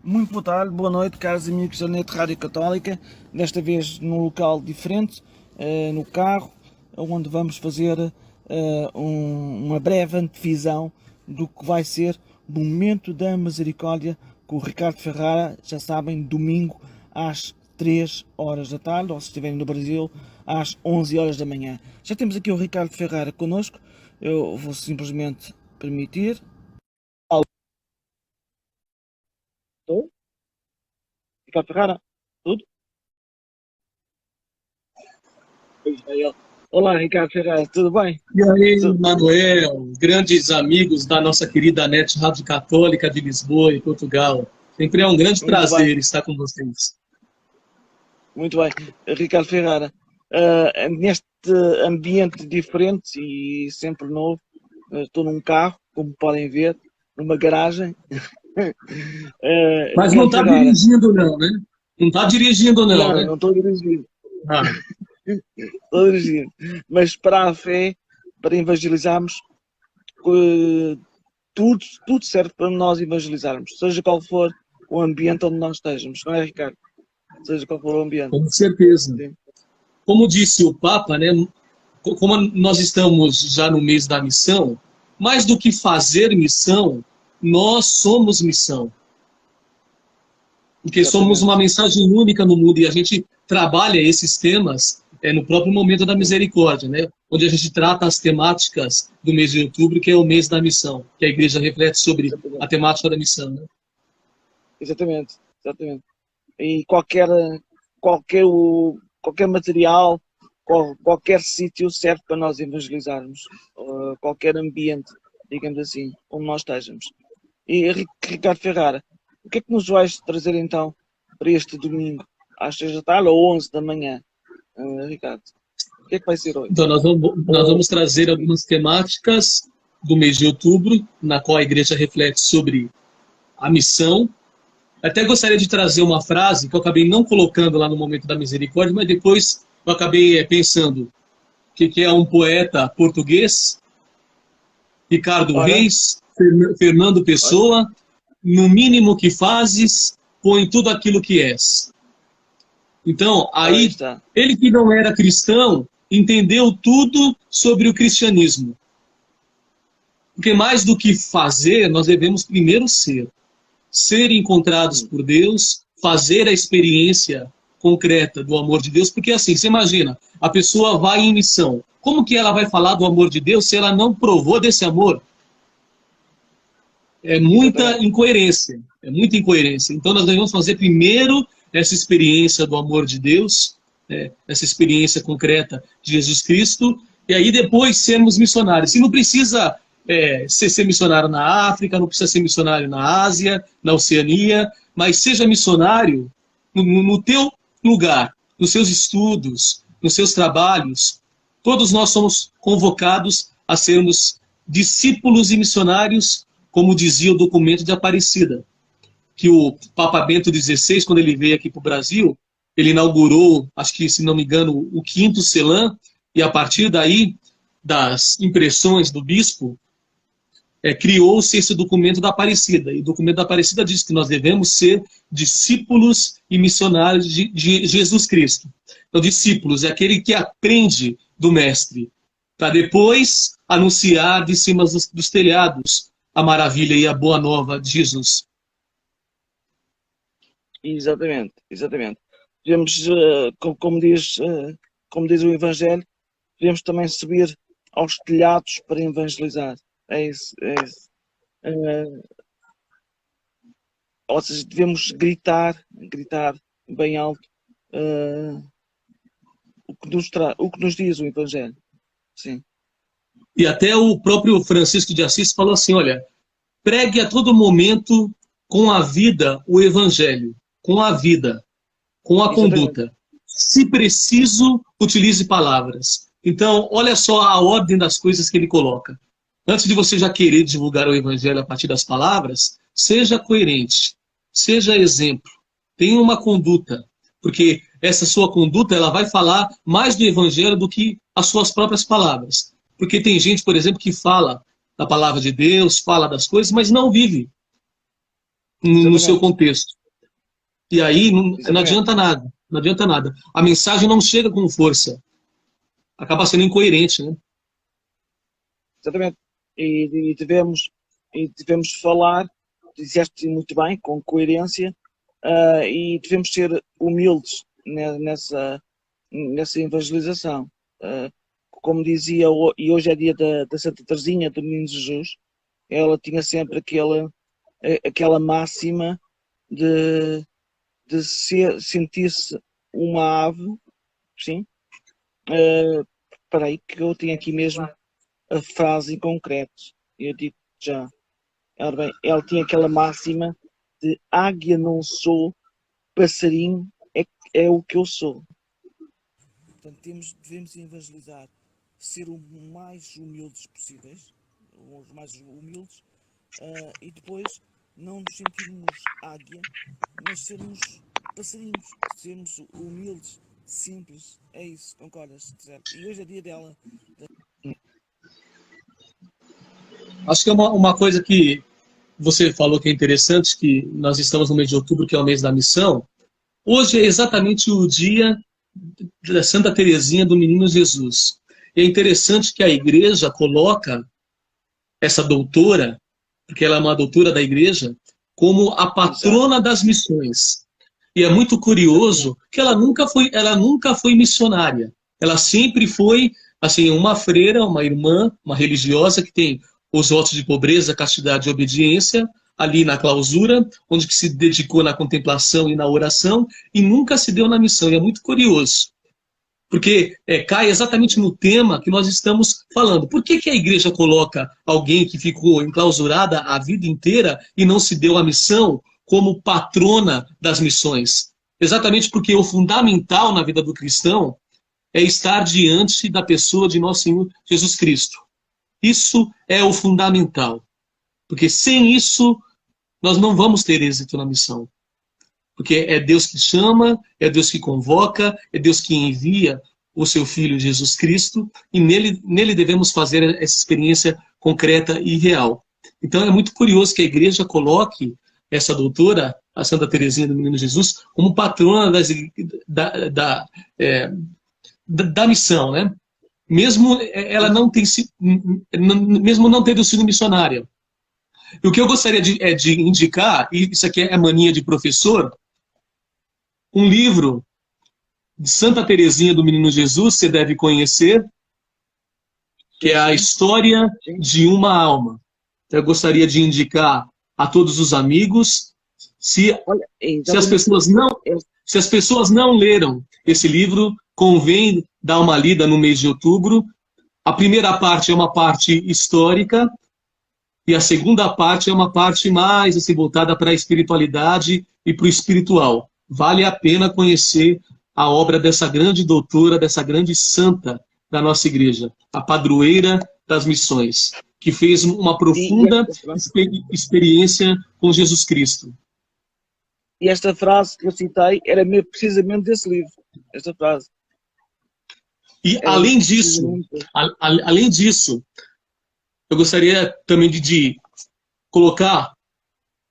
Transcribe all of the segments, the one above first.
Muito boa tarde, boa noite, caros amigos da Net Rádio Católica. Desta vez num local diferente, no carro, onde vamos fazer uma breve antevisão do que vai ser o Momento da Misericórdia com o Ricardo Ferrara. Já sabem, domingo às 3 horas da tarde, ou se estiverem no Brasil, às 11 horas da manhã. Já temos aqui o Ricardo Ferrara connosco. Eu vou simplesmente permitir. Alô? Ricardo Ferrara, tudo? Pois é ele. Olá, Ricardo Ferrara, tudo bem? E aí, Tu- Manuel, grandes amigos da nossa querida NET Rádio Católica de Lisboa e Portugal. Sempre é um grande Muito bem, prazer estar com vocês. muito bem. Ricardo Ferrara, neste ambiente diferente e sempre novo, estou num carro, como podem ver, numa garagem. Mas não Ricardo está Ferrara, dirigindo não, né? Não está dirigindo não, não, né? não estou dirigindo, Ah, estou dirigindo, mas para a fé, para evangelizarmos, eh, tudo serve para nós evangelizarmos, seja qual for o ambiente onde nós estejamos, não é, Ricardo? Seja qual for o ambiente. com certeza. Sim, Como disse o Papa, né? Como nós estamos já no mês da missão, mais do que fazer missão, nós somos missão. Porque somos uma exatamente. mensagem única no mundo e a gente trabalha esses temas no próprio momento da Sim, misericórdia, né? Onde a gente trata as temáticas do mês de outubro, que é o mês da missão, que a igreja reflete sobre a exatamente. temática da missão, né? Exatamente. Exatamente. E qualquer, qualquer material, qualquer sítio serve para nós evangelizarmos. Qualquer ambiente, digamos assim, onde nós estejamos. E Ricardo Ferrara, o que é que nos vais trazer então para este domingo, às 6 da tarde ou 11 da manhã, Ricardo? O que é que vai ser hoje? Então, nós Ou, vamos trazer algumas temáticas do mês de outubro, na qual a igreja reflete sobre a missão. Até gostaria de trazer uma frase que eu acabei não colocando lá no momento da misericórdia, mas depois eu acabei pensando que é um poeta português, Ricardo ora, Reis, Fernando olha, Pessoa, no mínimo que fazes, põe tudo aquilo que és. Então, ora aí, está. ele que não era cristão, entendeu tudo sobre o cristianismo. Porque mais do que fazer, nós devemos primeiro ser. Ser encontrados Hum, por Deus, fazer a experiência concreta do amor de Deus, porque assim, você imagina, a pessoa vai em missão. Como que ela vai falar do amor de Deus se ela não provou desse amor? É muita exatamente. incoerência. É muita incoerência. Então nós devemos fazer primeiro essa experiência do amor de Deus, né, essa experiência concreta de Jesus Cristo, e aí depois sermos missionários. E não precisa ser missionário na África, não precisa ser missionário na Ásia, na Oceania, mas seja missionário no teu lugar, nos seus estudos, nos seus trabalhos. Todos nós somos convocados a sermos discípulos e missionários, como dizia o documento de Aparecida, que o Papa Bento XVI, quando ele veio aqui para o Brasil, ele inaugurou, acho que, se não me engano, o quinto CELAM, e a partir daí, das impressões do bispo, criou-se esse documento da Aparecida. E o documento da Aparecida diz que nós devemos ser discípulos e missionários de Jesus Cristo. Então, discípulos é aquele que aprende do Mestre, para depois anunciar de cima dos telhados a maravilha e a boa nova de Jesus. Exatamente, exatamente. Devemos, como diz o Evangelho, devemos também subir aos telhados para evangelizar. É isso, é isso. Eh, ou seja, devemos gritar bem alto, eh, o que nos diz o Evangelho. Sim, E até o próprio Francisco de Assis falou assim, olha, pregue a todo momento com a vida o evangelho, com a vida, com a exatamente. conduta. Se preciso, utilize palavras. Então, olha só a ordem das coisas que ele coloca. Antes de você já querer divulgar o evangelho a partir das palavras, seja coerente, seja exemplo, tenha uma conduta, porque essa sua conduta ela vai falar mais do evangelho do que as suas próprias palavras. Porque tem gente, por exemplo, que fala da palavra de Deus, fala das coisas, mas não vive. no seu Exatamente. contexto. E aí não Exatamente. adianta nada, não adianta nada. A mensagem não chega com força, acaba sendo incoerente, né? Exatamente. E devemos falar, disseste muito bem, com coerência, e devemos ser humildes nessa evangelização. Ah, Como dizia, e hoje é dia da Santa Teresinha, do Menino Jesus, ela tinha sempre aquela máxima de, sentir-se uma ave, sim. Espera aí, que eu tenho aqui mesmo a frase em concreto. Eu digo já. Ora bem, ela tinha aquela máxima de águia não sou, passarinho é o que eu sou. Portanto, devemos evangelizar, ser o mais humildes possíveis, os mais humildes, e depois não nos sentirmos águia, mas sermos passarinhos, sermos humildes, simples. É isso, concordas? Certo? E hoje é dia dela. Acho que é uma coisa que você falou que é interessante, que nós estamos no mês de outubro, que é o mês da missão. Hoje é exatamente o dia da Santa Teresinha do Menino Jesus. E é interessante que a igreja coloca essa doutora, porque ela é uma doutora da igreja, como a patrona das missões. E é muito curioso que ela nunca foi missionária. Ela sempre foi assim uma freira, uma irmã, uma religiosa que tem os votos de pobreza, castidade e obediência ali na clausura, onde que se dedicou na contemplação e na oração e nunca se deu na missão. E é muito curioso, porque cai exatamente no tema que nós estamos falando. Por que a igreja coloca alguém que ficou enclausurada a vida inteira e não se deu a missão como patrona das missões? Exatamente porque o fundamental na vida do cristão é estar diante da pessoa de nosso Senhor Jesus Cristo. Isso é o fundamental. Porque sem isso, nós não vamos ter êxito na missão. Porque é Deus que chama, é Deus que convoca, é Deus que envia o seu Filho Jesus Cristo, e nele devemos fazer essa experiência concreta e real. Então é muito curioso que a igreja coloque essa doutora, a Santa Teresinha do Menino Jesus, como patrona da missão, né? Mesmo ela mesmo não tendo sido missionária. E o que eu gostaria de indicar, e isso aqui é mania de professor, um livro de Santa Teresinha do Menino Jesus, você deve conhecer, que é a História de uma Alma. Eu gostaria de indicar a todos os amigos, se as pessoas não leram esse livro, convém dar uma lida no mês de outubro. A primeira parte é uma parte histórica, e a segunda parte é uma parte mais assim, voltada para a espiritualidade e para o espiritual. Vale a pena conhecer a obra dessa grande doutora, dessa grande santa da nossa igreja, a padroeira das missões, que fez uma profunda experiência com Jesus Cristo. E esta frase que eu citei era precisamente desse livro. Esta frase. E além disso, eu gostaria também de colocar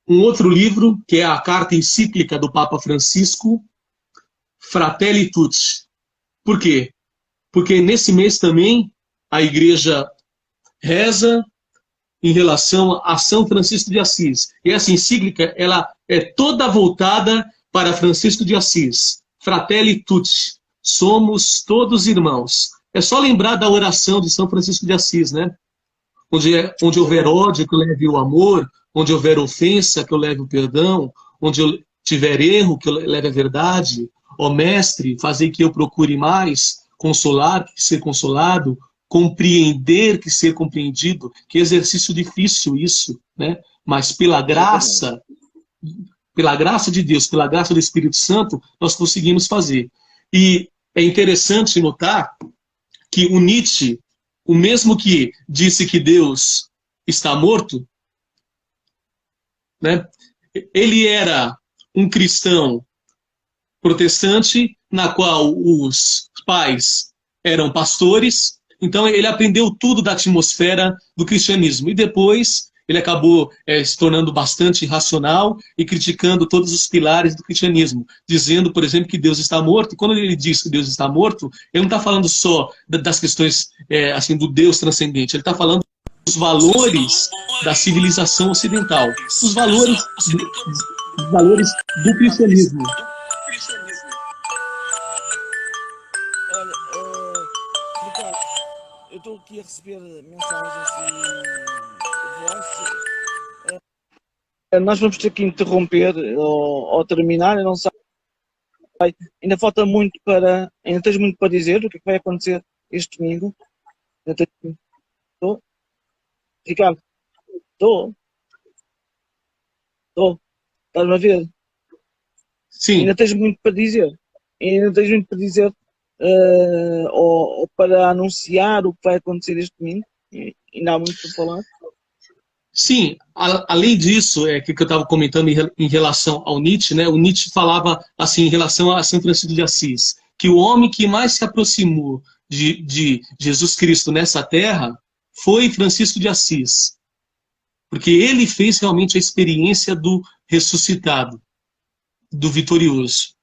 um outro livro, que é a carta encíclica do Papa Francisco, Fratelli Tutti. Por quê? Porque nesse mês também a igreja reza em relação a São Francisco de Assis. E essa encíclica, ela é toda voltada para Francisco de Assis. Fratelli Tutti. Somos todos irmãos. É só lembrar da oração de São Francisco de Assis, né? Onde houver ódio, que eu leve o amor. Onde houver ofensa, que eu leve o perdão. Onde eu tiver erro, que eu leve a verdade. Ó Mestre, fazei que eu procure mais, consolar que ser consolado, compreender que ser compreendido. Que exercício difícil isso, né? Mas pela graça de Deus, pela graça do Espírito Santo, nós conseguimos fazer. E é interessante notar que o Nietzsche, o mesmo que disse que Deus está morto, né? Ele era um cristão protestante, na qual os pais eram pastores, então ele aprendeu tudo da atmosfera do cristianismo. E depois ele acabou se tornando bastante irracional e criticando todos os pilares do cristianismo, dizendo, por exemplo, que Deus está morto. E quando ele diz que Deus está morto, ele não está falando só das questões assim, do Deus transcendente, ele está falando dos valores da civilização ocidental, os valores do cristianismo. Olha, Ricardo, eu estou aqui a receber mensagens e voice. Nós vamos ter que interromper ou terminar, eu não sei. Ainda falta muito ainda tens muito para dizer o que é que vai acontecer este domingo. Estou? Ricardo, estou? Estás-me a ver? Sim. Ainda tens muito para dizer. Ou para anunciar o que vai acontecer este domingo. Ainda há muito para falar. Sim, além disso, que eu estava comentando em relação ao Nietzsche, né? O Nietzsche falava assim em relação a São Francisco de Assis, que o homem que mais se aproximou de Jesus Cristo nessa terra foi Francisco de Assis, porque ele fez realmente a experiência do ressuscitado, do vitorioso.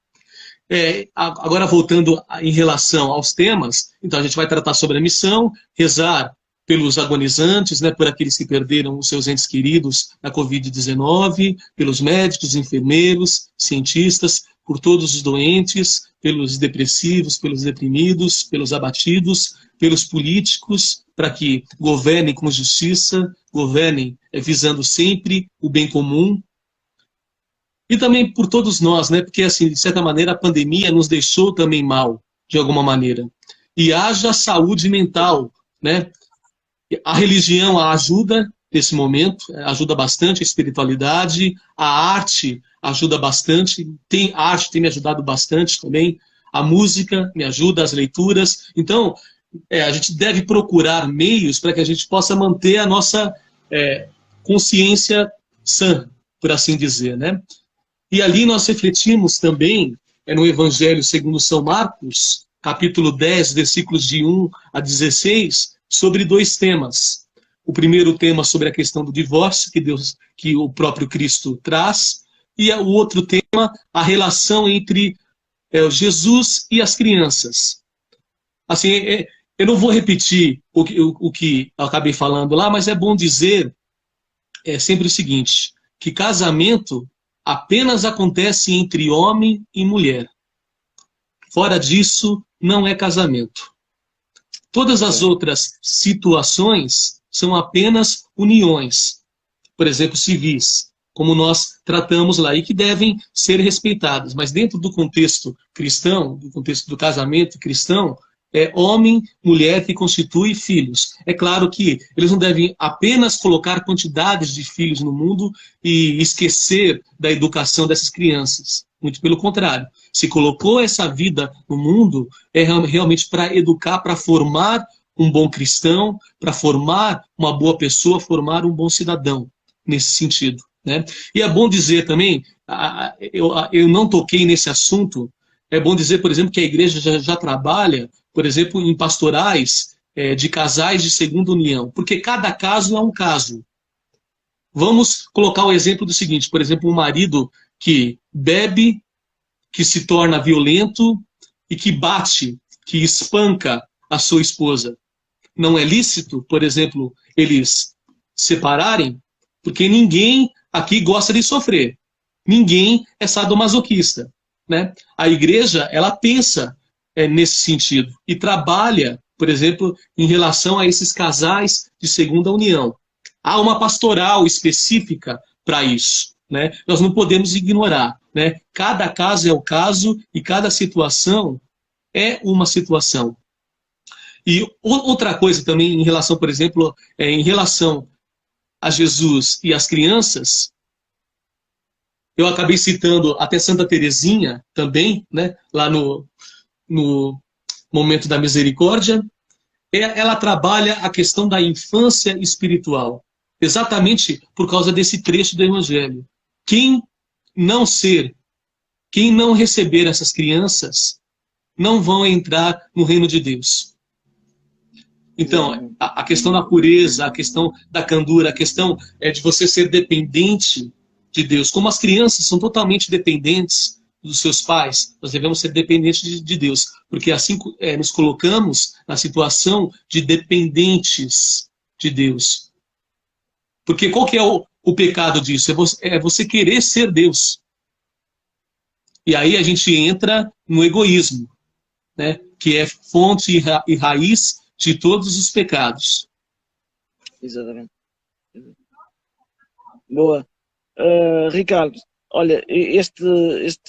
Agora, voltando em relação aos temas, então a gente vai tratar sobre a missão, rezar pelos agonizantes, né, por aqueles que perderam os seus entes queridos na Covid-19, pelos médicos, enfermeiros, cientistas, por todos os doentes, pelos depressivos, pelos deprimidos, pelos abatidos, pelos políticos, para que governem com justiça, governem visando sempre o bem comum. E também por todos nós, né? Porque, assim, de certa maneira, a pandemia nos deixou também mal, de alguma maneira. E haja saúde mental, né? A religião ajuda nesse momento, ajuda bastante, a espiritualidade, a arte ajuda bastante, a arte tem me ajudado bastante também, a música me ajuda, as leituras. Então, a gente deve procurar meios para que a gente possa manter a nossa consciência sã, por assim dizer, né? E ali nós refletimos também, no Evangelho segundo São Marcos, capítulo 10, versículos de 1 a 16, sobre 2 temas. O primeiro tema sobre a questão do divórcio, que o próprio Cristo traz, e o outro tema, a relação entre Jesus e as crianças. Assim, eu não vou repetir o que eu acabei falando lá, mas é bom dizer sempre o seguinte, que casamento apenas acontece entre homem e mulher. Fora disso, não é casamento. Todas as outras situações são apenas uniões, por exemplo, civis, como nós tratamos lá, e que devem ser respeitadas. Mas dentro do contexto cristão, do contexto do casamento cristão, é homem, mulher que constitui filhos. É claro que eles não devem apenas colocar quantidades de filhos no mundo e esquecer da educação dessas crianças. Muito pelo contrário. Se colocou essa vida no mundo, é realmente para educar, para formar um bom cristão, para formar uma boa pessoa, formar um bom cidadão, nesse sentido, né? E é bom dizer também, eu não toquei nesse assunto, é bom dizer, por exemplo, que a igreja já trabalha, por exemplo, em pastorais de casais de segunda união, porque cada caso é um caso. Vamos colocar o exemplo do seguinte, por exemplo, um marido que bebe, que se torna violento e que bate, que espanca a sua esposa. Não é lícito, por exemplo, eles separarem, porque ninguém aqui gosta de sofrer. Ninguém é sadomasoquista, né? A igreja, ela pensa nesse sentido e trabalha, por exemplo, em relação a esses casais de segunda união. Há uma pastoral específica para isso, né? Nós não podemos ignorar, né? Cada caso é o caso e cada situação é uma situação. E outra coisa também em relação, por exemplo, em relação a Jesus e as crianças, eu acabei citando até Santa Teresinha também, né? Lá no Momento da Misericórdia, ela trabalha a questão da infância espiritual, exatamente por causa desse trecho do Evangelho. Quem não receber essas crianças, não vão entrar no reino de Deus. Então, a questão da pureza, a questão da candura, a questão de você ser dependente de Deus. Como as crianças são totalmente dependentes dos seus pais, nós devemos ser dependentes de Deus, porque assim nos colocamos na situação de dependentes de Deus. Porque qual que é o pecado disso? É você querer ser Deus. E aí a gente entra no egoísmo, né? Que é fonte e raiz de todos os pecados. Exatamente. Boa. Ricardo, olha, este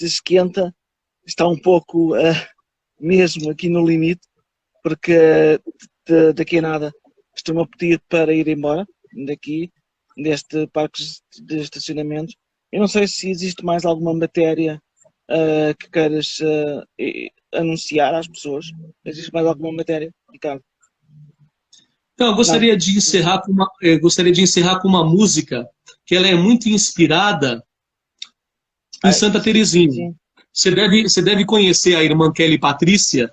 esquenta está um pouco mesmo aqui no limite, porque daqui a nada estou-me a pedir para ir embora daqui, deste parque de estacionamento. Eu não sei se existe mais alguma matéria que queiras anunciar às pessoas. Existe mais alguma matéria, Ricardo? Então, eu gostaria de encerrar com uma música que ela é muito inspirada em Santa Teresinha. Você deve conhecer a irmã Kelly Patrícia,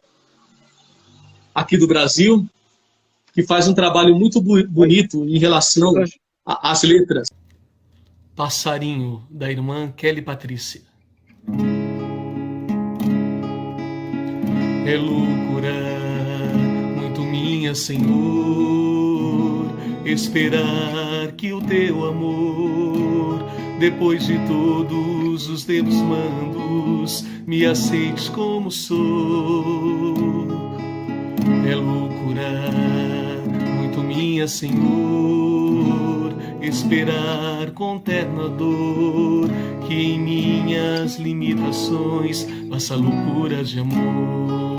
aqui do Brasil, que faz um trabalho muito bonito em relação às letras. Passarinho, da irmã Kelly Patrícia. É loucura muito minha, Senhor, esperar que o teu amor, depois de todos os teus mandos, me aceites como sou. É loucura muito minha, Senhor, esperar com terna dor que em minhas limitações faça loucuras de amor.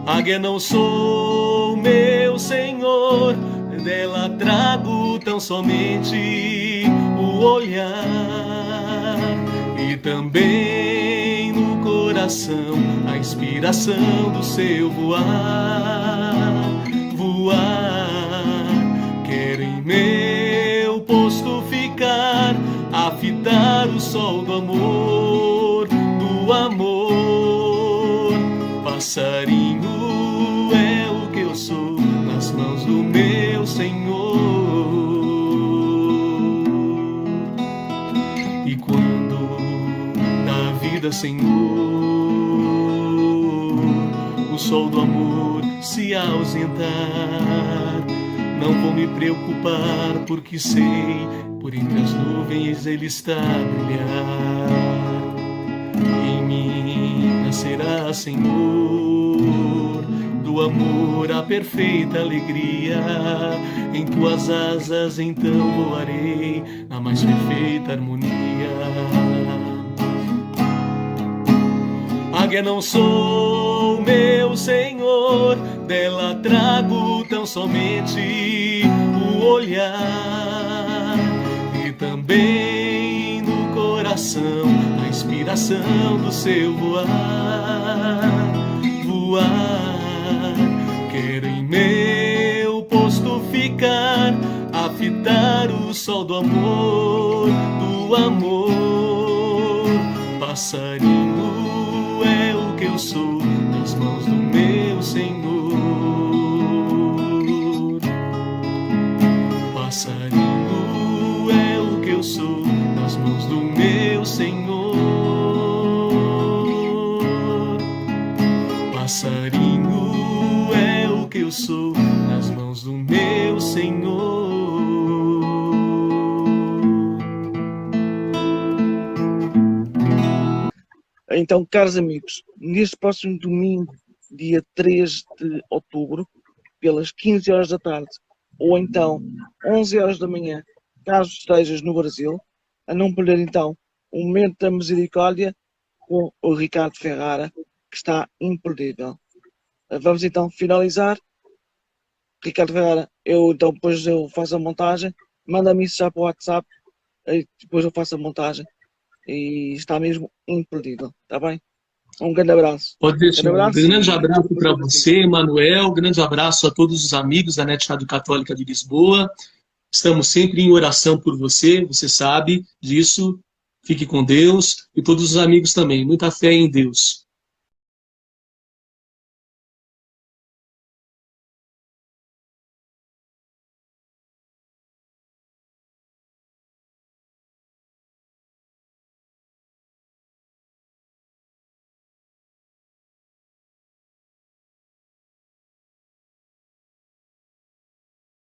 Águia não sou, meu Senhor, dela trago tão somente o olhar e também no coração a inspiração do seu voar. Quero em meu posto ficar, a fitar o sol do amor, Passarinho é o que eu sou nas mãos do meu Senhor. E quando na vida, Senhor, o sol do amor se ausentar, não vou me preocupar, porque sei, por entre as nuvens ele está a brilhar. Em mim nascerá, Senhor, do amor a perfeita alegria. Em tuas asas então voarei na mais perfeita harmonia. Águia não sou, meu Senhor, dela trago tão somente o olhar e também no coração a inspiração do seu voar. Quero em meu posto ficar, a fitar o sol do amor, Passarinho é o que eu sou nas mãos do meu Senhor. Passarinho é o que eu sou nas mãos do meu Senhor. Passarinho é o que eu sou nas mãos do meu Senhor. Então, caros amigos, neste próximo domingo, dia 3 de outubro, pelas 15 horas da tarde, ou então 11 horas da manhã, caso estejas no Brasil, a não perder então o momento da misericórdia com o Ricardo Ferrara, que está imperdível. Vamos então finalizar. Ricardo Ferrara, depois eu faço a montagem, manda-me isso já para o WhatsApp, depois eu faço a montagem. E está mesmo imperdível, está bem? Um grande abraço. Pode deixar. Um grande abraço para você, Manuel. Grande abraço a todos os amigos da NET Rádio Católica de Lisboa. Estamos sempre em oração por você, você sabe disso. Fique com Deus e todos os amigos também. Muita fé em Deus.